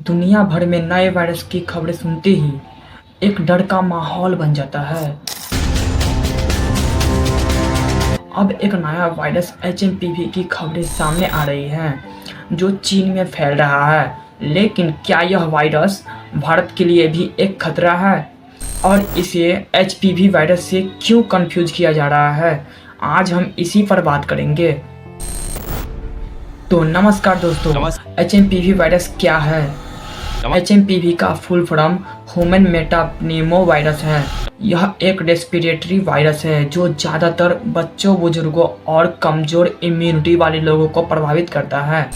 दुनिया भर में नए वायरस की खबरें सुनते ही एक डर का माहौल बन जाता है। अब एक नया वायरस एचएमपीवी की खबरें सामने आ रही हैं जो चीन में फैल रहा है। लेकिन क्या यह वायरस भारत के लिए भी एक खतरा है और इसे एचपीवी वायरस से क्यों कंफ्यूज किया जा रहा है, आज हम इसी पर बात करेंगे। तो नमस्कार दोस्तों, एचएमपीवी वायरस क्या है? एचएमपीवी का फुल फॉर्म ह्यूमन मेटाप्नेमो वायरस है। यह एक रेस्पिरेटरी वायरस है जो ज़्यादातर बच्चों, बुजुर्गों और कमज़ोर इम्यूनिटी वाले लोगों को प्रभावित करता है।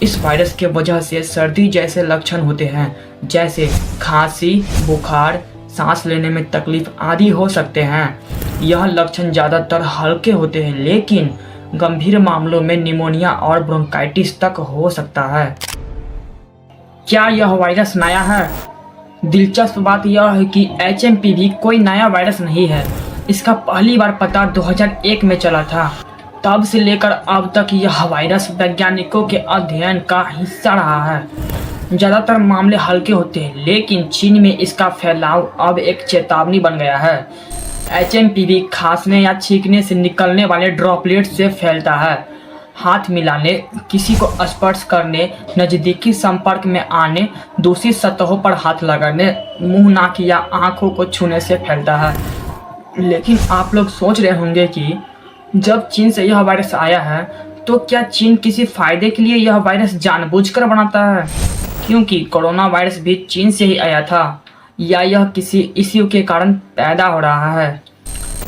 इस वायरस के वजह से सर्दी जैसे लक्षण होते हैं, जैसे खांसी, बुखार, सांस लेने में तकलीफ आदि हो सकते हैं। यह लक्षण ज़्यादातर हल्के होते हैं, लेकिन गंभीर मामलों में निमोनिया और ब्रोंकाइटिस तक हो सकता है। क्या यह वायरस नया है? दिलचस्प बात यह है कि एचएमपीवी कोई नया वायरस नहीं है। इसका पहली बार पता 2001 में चला था। तब से लेकर अब तक यह वायरस वैज्ञानिकों के अध्ययन का हिस्सा रहा है। ज़्यादातर मामले हल्के होते हैं, लेकिन चीन में इसका फैलाव अब एक चेतावनी बन गया है। एचएमपीवी खांसने या छींकने से निकलने वाले ड्रॉपलेट से फैलता है। हाथ मिलाने, किसी को स्पर्श करने, नज़दीकी संपर्क में आने, दूसरी सतहों पर हाथ लगाने, मुंह, नाक या आंखों को छूने से फैलता है। लेकिन आप लोग सोच रहे होंगे कि जब चीन से यह वायरस आया है तो क्या चीन किसी फ़ायदे के लिए यह वायरस जानबूझकर बनाता है? क्योंकि कोरोना वायरस भी चीन से ही आया था, या यह किसी इश्यू के कारण पैदा हो रहा है?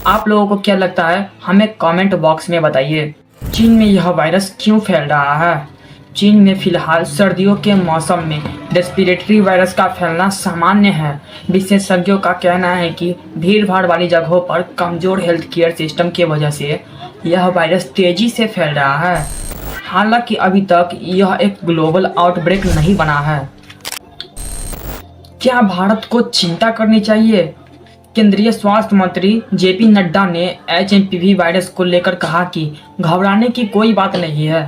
आप लोगों को क्या लगता है, हमें कमेंट बॉक्स में बताइए। चीन में यह वायरस क्यों फैल रहा है? चीन में फिलहाल सर्दियों के मौसम में रेस्पिरेटरी वायरस का फैलना सामान्य है। विशेषज्ञों का कहना है कि भीड़-भाड़ वाली जगहों पर कमज़ोर हेल्थ केयर सिस्टम की वजह से यह वायरस तेज़ी से फैल रहा है। हालांकि अभी तक यह एक ग्लोबल आउटब्रेक नहीं बना है। क्या भारत को चिंता करनी चाहिए? केंद्रीय स्वास्थ्य मंत्री जेपी नड्डा ने एचएमपीवी वायरस को लेकर कहा कि घबराने की कोई बात नहीं है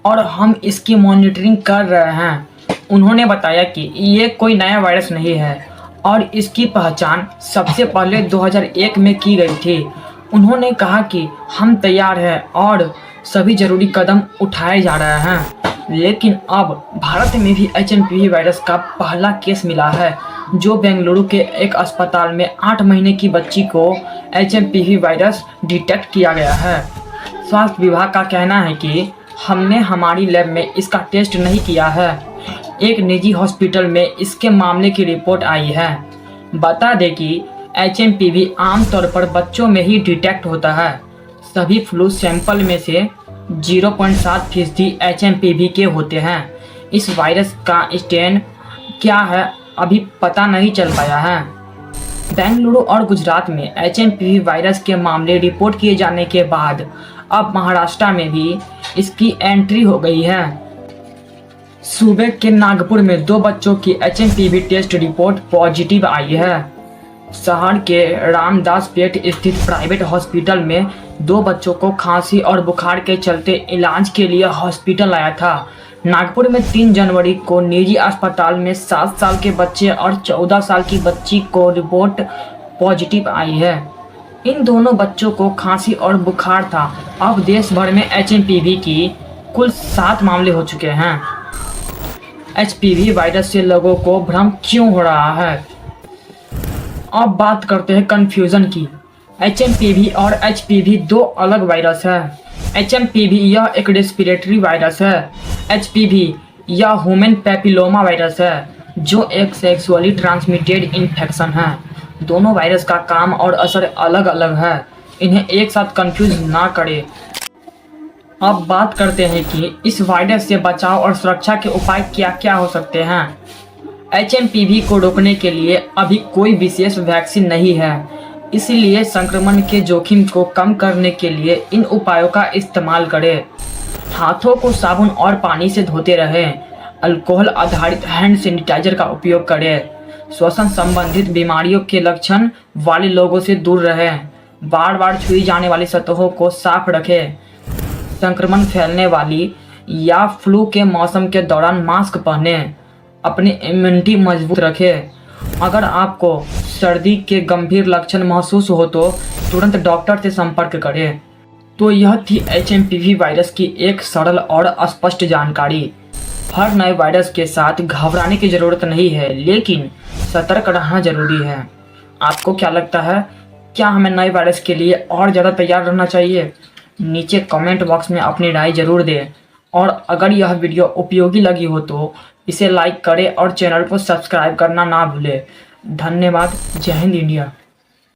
और हम इसकी मॉनिटरिंग कर रहे हैं। उन्होंने बताया कि ये कोई नया वायरस नहीं है और इसकी पहचान सबसे पहले 2001 में की गई थी। उन्होंने कहा कि हम तैयार हैं और सभी जरूरी कदम उठाए जा रहे हैं। लेकिन अब भारत में भी एचएमपीवी वायरस का पहला केस मिला है, जो बेंगलुरु के एक अस्पताल में 8 महीने की बच्ची को एचएमपीवी वायरस डिटेक्ट किया गया है। स्वास्थ्य विभाग का कहना है कि हमने हमारी लैब में इसका टेस्ट नहीं किया है। एक निजी हॉस्पिटल में इसके मामले की रिपोर्ट आई है। बता दें कि एचएमपीवी आमतौर पर बच्चों में ही डिटेक्ट होता है। सभी फ्लू सैंपल में से 0.7% एचएमपीवी के होते हैं। इस वायरस का स्ट्रेन क्या है अभी पता नहीं चल पाया है। बेंगलुरु और गुजरात में एचएमपीवी वायरस के मामले रिपोर्ट किए जाने के बाद अब महाराष्ट्र में भी इसकी एंट्री हो गई है। सूबे के नागपुर में 2 बच्चों की एचएमपीवी टेस्ट रिपोर्ट पॉजिटिव आई है। शहर के रामदासपेट स्थित प्राइवेट हॉस्पिटल में 2 बच्चों को खांसी और बुखार के चलते इलाज के लिए हॉस्पिटल आया था। नागपुर में 3 जनवरी को निजी अस्पताल में 7 साल के बच्चे और 14 साल की बच्ची को रिपोर्ट पॉजिटिव आई है। इन दोनों बच्चों को खांसी और बुखार था। अब देश भर में एचएमपीवी की कुल 7 मामले हो चुके हैं। एचपीवी वायरस से लोगों को भ्रम क्यों हो रहा है? अब बात करते हैं कन्फ्यूज़न की। एचएमपीवी और एचपीवी 2 अलग वायरस है। एचएमपीवी यह एक रेस्पिरेटरी वायरस है। एचपीवी यह ह्यूमन पैपिलोमा वायरस है, जो एक सेक्सुअली ट्रांसमिटेड इन्फेक्शन है। दोनों वायरस का काम और असर अलग अलग है, इन्हें एक साथ कंफ्यूज ना करें। अब बात करते हैं कि इस वायरस से बचाव और सुरक्षा के उपाय क्या क्या हो सकते हैं। एचएमपीवी को रोकने के लिए अभी कोई विशेष वैक्सीन नहीं है, इसलिए संक्रमण के जोखिम को कम करने के लिए इन उपायों का इस्तेमाल करें। हाथों को साबुन और पानी से धोते रहें। अल्कोहल आधारित हैंड सैनिटाइजर का उपयोग करें। श्वसन संबंधित बीमारियों के लक्षण वाले लोगों से दूर रहें। बार बार छुई जाने वाली सतहों को साफ रखें। संक्रमण फैलने वाली या फ्लू के मौसम के दौरान मास्क पहनें। अपनी इम्यूनिटी मजबूत रखें। अगर आपको सर्दी के गंभीर लक्षण महसूस हो तो तुरंत डॉक्टर से संपर्क करें। तो यह थी HMPV वायरस की एक सरल और स्पष्ट जानकारी। हर नए वायरस के साथ घबराने की ज़रूरत नहीं है, लेकिन सतर्क रहना ज़रूरी है। आपको क्या लगता है, क्या हमें नए वायरस के लिए और ज़्यादा तैयार रहना चाहिए? नीचे कमेंट बॉक्स में अपनी राय ज़रूर दें। और अगर यह वीडियो उपयोगी लगी हो तो इसे लाइक करें और चैनल को सब्सक्राइब करना ना भूलें। धन्यवाद। जय हिंद इंडिया।